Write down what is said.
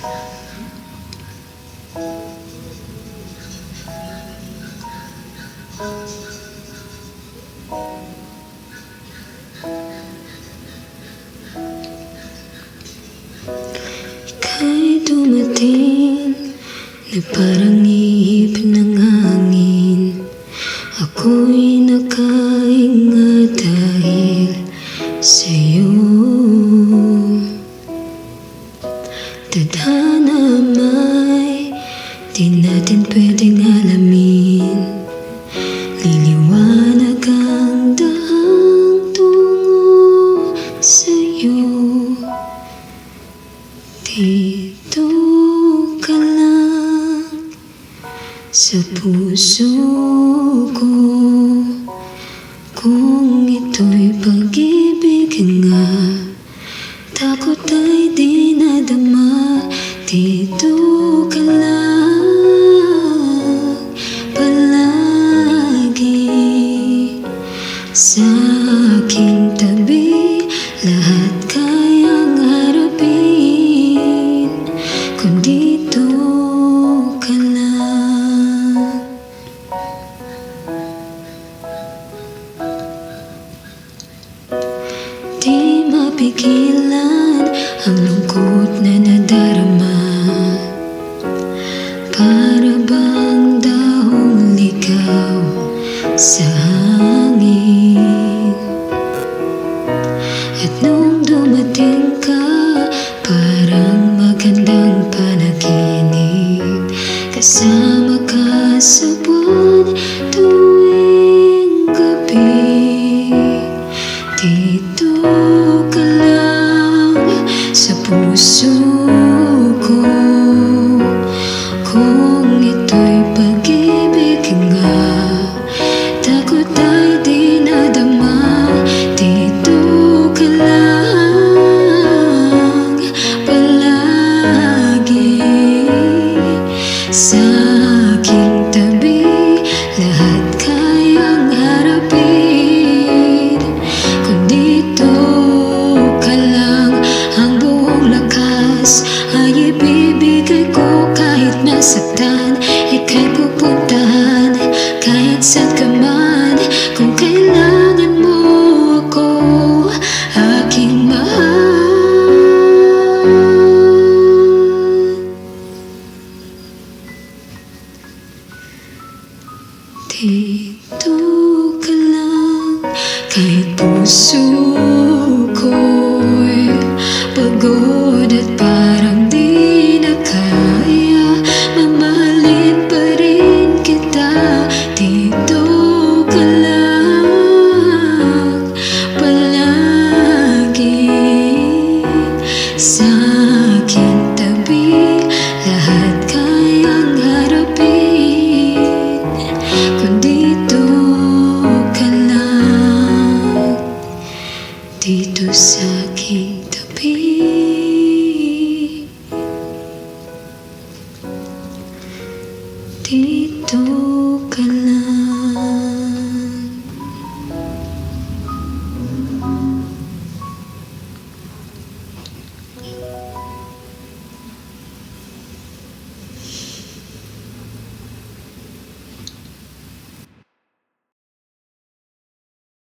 Ika'y dumating na parang ihip ng hangin. Ako'y nakahinga dahil sa'yo. Tadhana may di natin pwedeng alamin. Liliwanag ang dahang tungo sa'yo. Dito ka lang sa puso ko. Kung ito'y pag-ibig nga, takot ay di nadama. Dito ka lang palagi sa aking tabi. Lahat kayang harapin kung dito ka lang. Di mapigilan ang lungkot na nadarama. Para bang dahong ligaw sa hangin. At nung dumating ka, parang magandang panaginip. Kasama ka sa buwan tuwing gabi. Dito ka lang sa puso ko. Kung ito'y pag-ibig nga, takot ay di nadama. Dito ka lang palagi sa aking tabi. Lahat kayang harapin kung dito ka lang. Ang buong lakas ay ibibigay ko. Kahit nasaktan, ika'y pupuntahan. Kahit saan ka man, kung kailangan mo ako, aking mahal. Dito ka lang, kahit puso ko'y pagod at parang di na kaya. Mamahalin pa rin kita. Dito ka lang palagi sa aking tabi. Lahat kayang harapin kung dito ka lang. Dito sa aking tabi.